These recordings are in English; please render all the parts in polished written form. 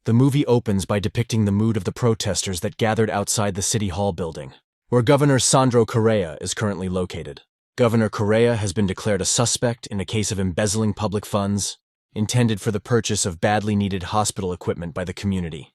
The movie opens by depicting the mood of the protesters that gathered outside the City Hall building, where Governor Sandro Correa is currently located. Governor Correa has been declared a suspect in a case of embezzling public funds intended for the purchase of badly needed hospital equipment by the community.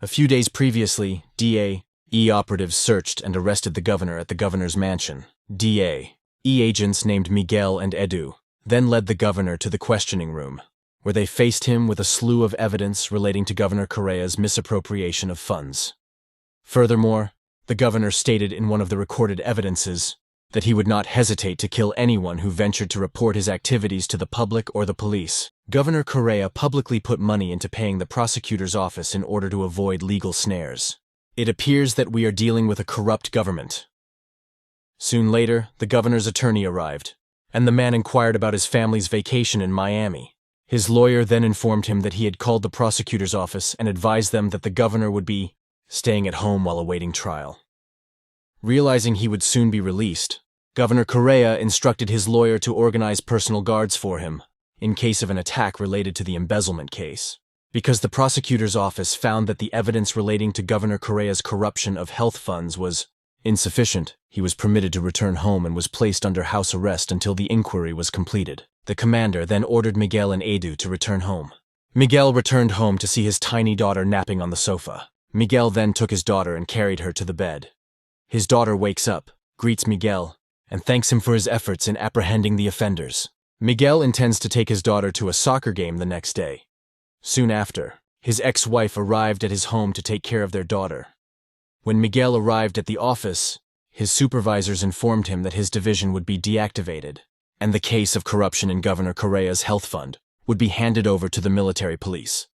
A few days previously, DA-E operatives searched and arrested the governor at the governor's mansion. DA-E agents named Miguel and Edu then led the governor to the questioning room, where they faced him with a slew of evidence relating to Governor Correa's misappropriation of funds. Furthermore, the governor stated in one of the recorded evidences that he would not hesitate to kill anyone who ventured to report his activities to the public or the police. Governor Correa publicly put money into paying the prosecutor's office in order to avoid legal snares. It appears that we are dealing with a corrupt government. Soon later, the governor's attorney arrived, and the man inquired about his family's vacation in Miami. His lawyer then informed him that he had called the prosecutor's office and advised them that the governor would be staying at home while awaiting trial. Realizing he would soon be released, Governor Correa instructed his lawyer to organize personal guards for him in case of an attack related to the embezzlement case. Because the prosecutor's office found that the evidence relating to Governor Correa's corruption of health funds was insufficient, he was permitted to return home and was placed under house arrest until the inquiry was completed. The commander then ordered Miguel and Edu to return home. Miguel returned home to see his tiny daughter napping on the sofa. Miguel then took his daughter and carried her to the bed. His daughter wakes up, greets Miguel, and thanks him for his efforts in apprehending the offenders. Miguel intends to take his daughter to a soccer game the next day. Soon after, his ex-wife arrived at his home to take care of their daughter. When Miguel arrived at the office, his supervisors informed him that his division would be deactivated, and the case of corruption in Governor Correa's health fund would be handed over to the military police.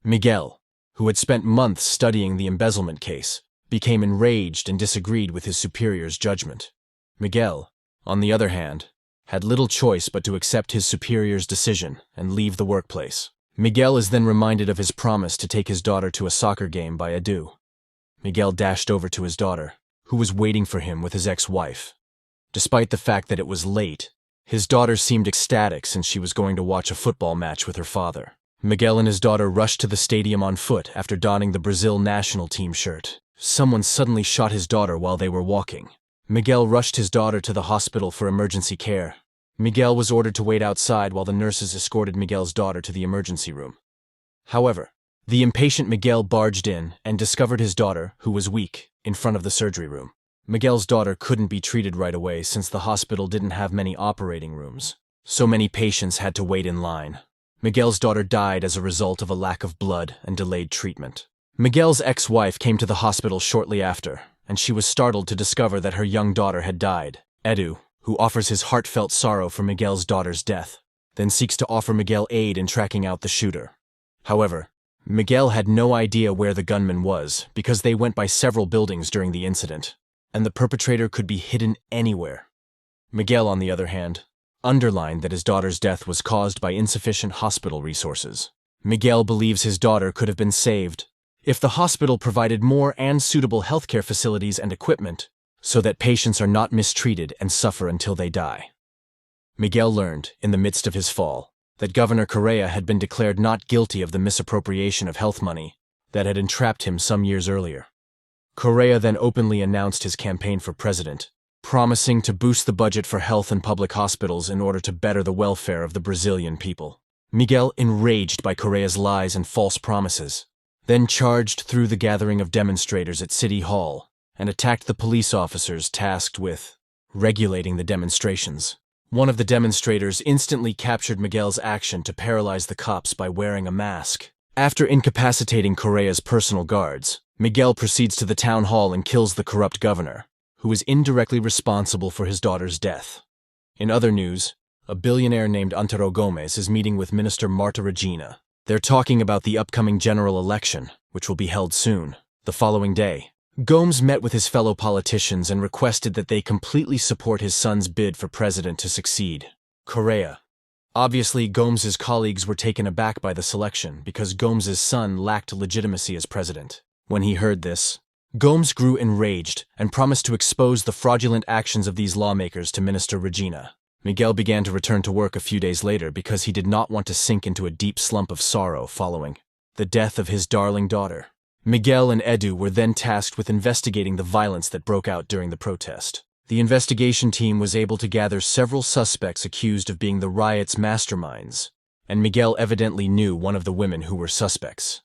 Miguel, who had spent months studying the embezzlement case, became enraged and disagreed with his superior's judgment. Miguel, on the other hand, had little choice but to accept his superior's decision and leave the workplace. Miguel is then reminded of his promise to take his daughter to a soccer game by Edu. Miguel dashed over to his daughter, who was waiting for him with his ex-wife. Despite the fact that it was late, his daughter seemed ecstatic since she was going to watch a football match with her father. Miguel and his daughter rushed to the stadium on foot after donning the Brazil national team shirt. Someone suddenly shot his daughter while they were walking. Miguel rushed his daughter to the hospital for emergency care. Miguel was ordered to wait outside while the nurses escorted Miguel's daughter to the emergency room. However, the impatient Miguel barged in and discovered his daughter, who was weak, in front of the surgery room. Miguel's daughter couldn't be treated right away since the hospital didn't have many operating rooms. So many patients had to wait in line. Miguel's daughter died as a result of a lack of blood and delayed treatment. Miguel's ex-wife came to the hospital shortly after, and she was startled to discover that her young daughter had died. Edu, who offers his heartfelt sorrow for Miguel's daughter's death, then seeks to offer Miguel aid in tracking out the shooter. However, Miguel had no idea where the gunman was because they went by several buildings during the incident, and the perpetrator could be hidden anywhere. Miguel, on the other hand, underlined that his daughter's death was caused by insufficient hospital resources. Miguel believes his daughter could have been saved if the hospital provided more and suitable healthcare facilities and equipment so that patients are not mistreated and suffer until they die. Miguel learned, in the midst of his fall, that Governor Correa had been declared not guilty of the misappropriation of health money that had entrapped him some years earlier. Correa then openly announced his campaign for president, promising to boost the budget for health and public hospitals in order to better the welfare of the Brazilian people. Miguel, enraged by Correa's lies and false promises, then charged through the gathering of demonstrators at City Hall and attacked the police officers tasked with regulating the demonstrations. One of the demonstrators instantly captured Miguel's action to paralyze the cops by wearing a mask. After incapacitating Correa's personal guards, Miguel proceeds to the town hall and kills the corrupt governor, who is indirectly responsible for his daughter's death. In other news, a billionaire named Antero Gomes is meeting with Minister Marta Regina. They're talking about the upcoming general election, which will be held soon. The following day, Gomes met with his fellow politicians and requested that they completely support his son's bid for president to succeed Correa. Obviously, Gomes's colleagues were taken aback by the selection because Gomes's son lacked legitimacy as president. When he heard this, Gomes grew enraged and promised to expose the fraudulent actions of these lawmakers to Minister Regina. Miguel began to return to work a few days later because he did not want to sink into a deep slump of sorrow following the death of his darling daughter. Miguel and Edu were then tasked with investigating the violence that broke out during the protest. The investigation team was able to gather several suspects accused of being the riot's masterminds, and Miguel evidently knew one of the women who were suspects.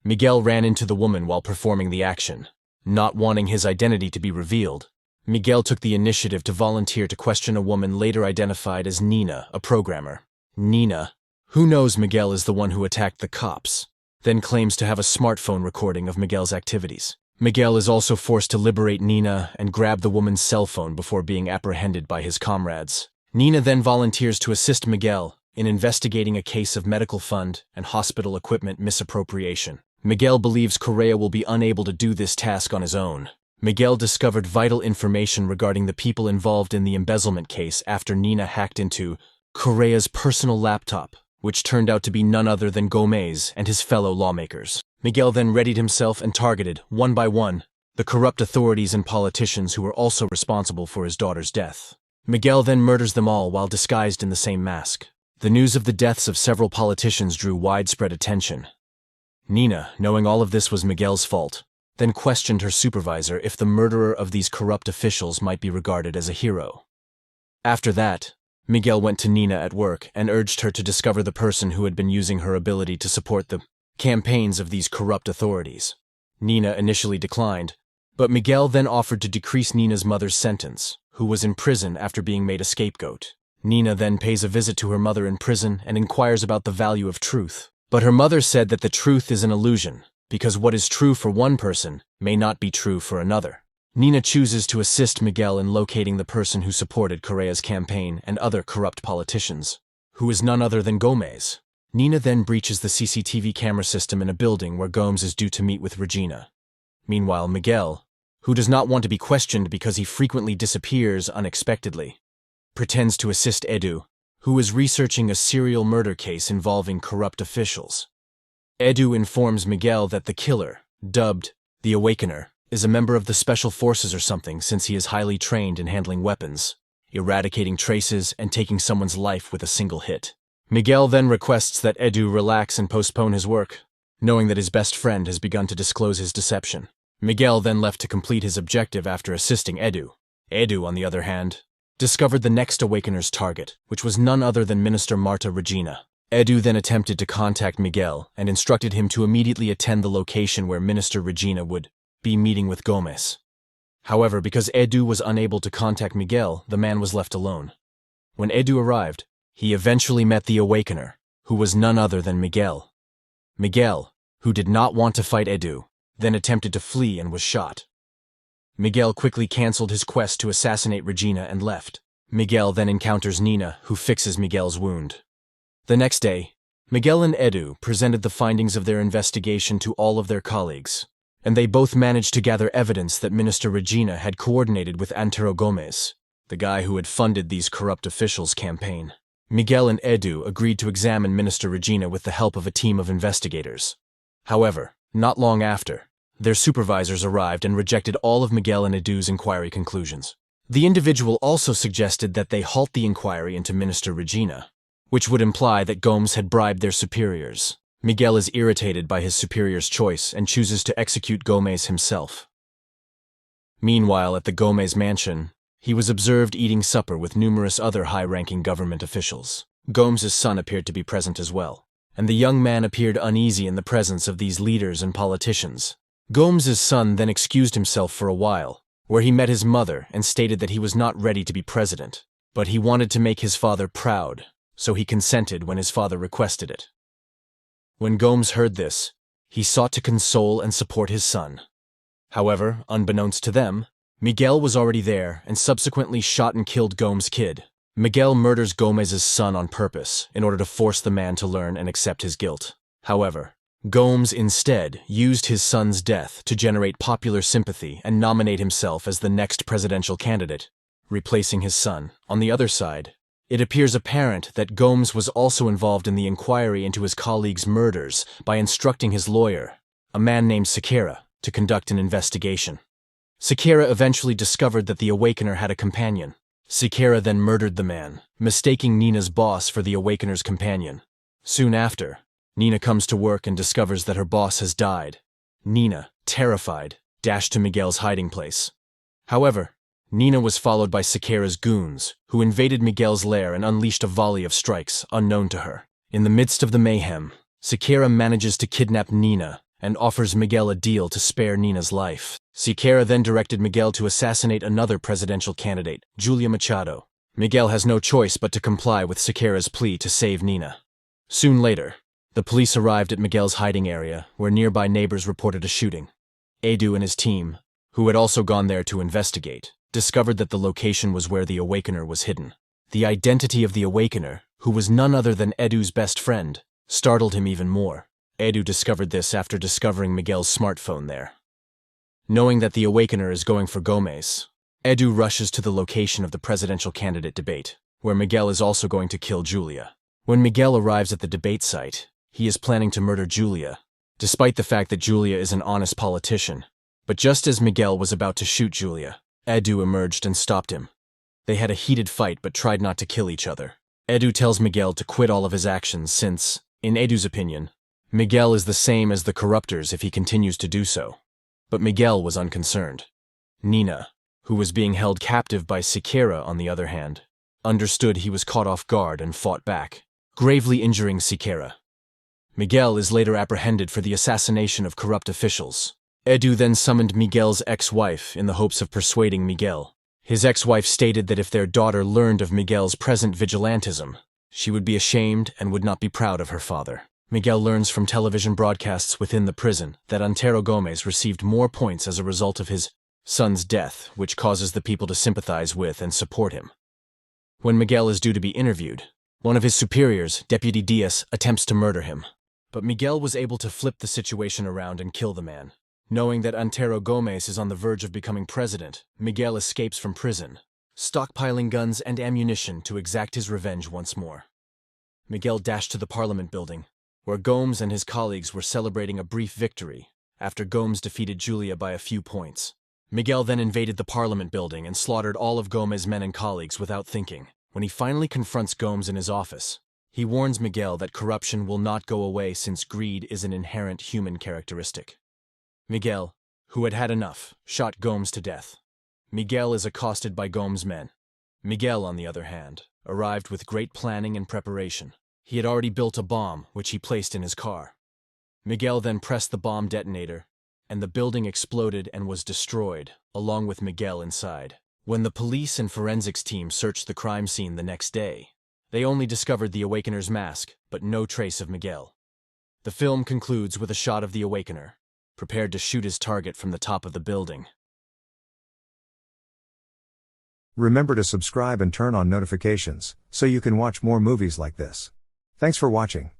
Miguel ran into the woman while performing the action. Not wanting his identity to be revealed, Miguel took the initiative to volunteer to question a woman later identified as Nina, a programmer. Nina, who knows Miguel is the one who attacked the cops, then claims to have a smartphone recording of Miguel's activities. Miguel is also forced to liberate Nina and grab the woman's cell phone before being apprehended by his comrades. Nina then volunteers to assist Miguel in investigating a case of medical fund and hospital equipment misappropriation. Miguel believes Correa will be unable to do this task on his own. Miguel discovered vital information regarding the people involved in the embezzlement case after Nina hacked into Correa's personal laptop, which turned out to be none other than Gomez and his fellow lawmakers. Miguel then readied himself and targeted, one by one, the corrupt authorities and politicians who were also responsible for his daughter's death. Miguel then murders them all while disguised in the same mask. The news of the deaths of several politicians drew widespread attention. Nina, knowing all of this was Miguel's fault, then questioned her supervisor if the murderer of these corrupt officials might be regarded as a hero. After that, Miguel went to Nina at work and urged her to discover the person who had been using her ability to support the campaigns of these corrupt authorities. Nina initially declined, but Miguel then offered to decrease Nina's mother's sentence, who was in prison after being made a scapegoat. Nina then pays a visit to her mother in prison and inquires about the value of truth. But her mother said that the truth is an illusion, because what is true for one person may not be true for another. Nina chooses to assist Miguel in locating the person who supported Correa's campaign and other corrupt politicians, who is none other than Gomez. Nina then breaches the CCTV camera system in a building where Gomez is due to meet with Regina. Meanwhile, Miguel, who does not want to be questioned because he frequently disappears unexpectedly, pretends to assist Edu, who is researching a serial murder case involving corrupt officials. Edu informs Miguel that the killer, dubbed the Awakener, is a member of the Special Forces or something since he is highly trained in handling weapons, eradicating traces, and taking someone's life with a single hit. Miguel then requests that Edu relax and postpone his work, knowing that his best friend has begun to disclose his deception. Miguel then left to complete his objective after assisting Edu. Edu, on the other hand, discovered the next Awakener's target, which was none other than Minister Marta Regina. Edu then attempted to contact Miguel and instructed him to immediately attend the location where Minister Regina would be meeting with Gomez. However, because Edu was unable to contact Miguel, the man was left alone. When Edu arrived, he eventually met the Awakener, who was none other than Miguel. Miguel, who did not want to fight Edu, then attempted to flee and was shot. Miguel quickly cancelled his quest to assassinate Regina and left. Miguel then encounters Nina, who fixes Miguel's wound. The next day, Miguel and Edu presented the findings of their investigation to all of their colleagues, and they both managed to gather evidence that Minister Regina had coordinated with Antero Gomez, the guy who had funded these corrupt officials' campaign. Miguel and Edu agreed to examine Minister Regina with the help of a team of investigators. However, not long after, their supervisors arrived and rejected all of Miguel and Edu's inquiry conclusions. The individual also suggested that they halt the inquiry into Minister Regina, which would imply that Gomez had bribed their superiors. Miguel is irritated by his superior's choice and chooses to execute Gomez himself. Meanwhile, at the Gomez mansion, he was observed eating supper with numerous other high-ranking government officials. Gomez's son appeared to be present as well, and the young man appeared uneasy in the presence of these leaders and politicians. Gomez's son then excused himself for a while, where he met his mother and stated that he was not ready to be president, but he wanted to make his father proud, so he consented when his father requested it. When Gomez heard this, he sought to console and support his son. However, unbeknownst to them, Miguel was already there and subsequently shot and killed Gomez's kid. Miguel murders Gomez's son on purpose in order to force the man to learn and accept his guilt. However, Gomez instead used his son's death to generate popular sympathy and nominate himself as the next presidential candidate, replacing his son. On the other side, it appears apparent that Gomez was also involved in the inquiry into his colleagues' murders by instructing his lawyer, a man named Sequeira, to conduct an investigation. Sequeira eventually discovered that the Awakener had a companion. Sequeira then murdered the man, mistaking Nina's boss for the Awakener's companion. Soon after, Nina comes to work and discovers that her boss has died. Nina, terrified, dashed to Miguel's hiding place. However, Nina was followed by Sequeira's goons, who invaded Miguel's lair and unleashed a volley of strikes unknown to her. In the midst of the mayhem, Sequeira manages to kidnap Nina and offers Miguel a deal to spare Nina's life. Sequeira then directed Miguel to assassinate another presidential candidate, Julia Machado. Miguel has no choice but to comply with Sequeira's plea to save Nina. Soon later, the police arrived at Miguel's hiding area, where nearby neighbors reported a shooting. Edu and his team, who had also gone there to investigate, discovered that the location was where the awakener was hidden. The identity of the awakener, who was none other than Edu's best friend, startled him even more. Edu discovered this after discovering Miguel's smartphone there. Knowing that the awakener is going for Gomez, Edu rushes to the location of the presidential candidate debate, where Miguel is also going to kill Julia. When Miguel arrives at the debate site, he is planning to murder Julia, despite the fact that Julia is an honest politician. But just as Miguel was about to shoot Julia, Edu emerged and stopped him. They had a heated fight but tried not to kill each other. Edu tells Miguel to quit all of his actions since, in Edu's opinion, Miguel is the same as the corruptors if he continues to do so. But Miguel was unconcerned. Nina, who was being held captive by Sequeira on the other hand, understood he was caught off guard and fought back, gravely injuring Sequeira. Miguel is later apprehended for the assassination of corrupt officials. Edu then summoned Miguel's ex-wife in the hopes of persuading Miguel. His ex-wife stated that if their daughter learned of Miguel's present vigilantism, she would be ashamed and would not be proud of her father. Miguel learns from television broadcasts within the prison that Antero Gomez received more points as a result of his son's death, which causes the people to sympathize with and support him. When Miguel is due to be interviewed, one of his superiors, Deputy Diaz, attempts to murder him. But Miguel was able to flip the situation around and kill the man. Knowing that Antero Gomez is on the verge of becoming president, Miguel escapes from prison, stockpiling guns and ammunition to exact his revenge once more. Miguel dashed to the Parliament building, where Gomes and his colleagues were celebrating a brief victory after Gomes defeated Julia by a few points. Miguel then invaded the Parliament building and slaughtered all of Gomez's men and colleagues without thinking. When he finally confronts Gomes in his office, he warns Miguel that corruption will not go away since greed is an inherent human characteristic. Miguel, who had had enough, shot Gomes to death. Miguel is accosted by Gomes' men. Miguel, on the other hand, arrived with great planning and preparation. He had already built a bomb, which he placed in his car. Miguel then pressed the bomb detonator, and the building exploded and was destroyed, along with Miguel inside. When the police and forensics team searched the crime scene the next day, they only discovered the Awakener's mask, but no trace of Miguel. The film concludes with a shot of the Awakener, prepared to shoot his target from the top of the building. Remember to subscribe and turn on notifications, so you can watch more movies like this. Thanks for watching.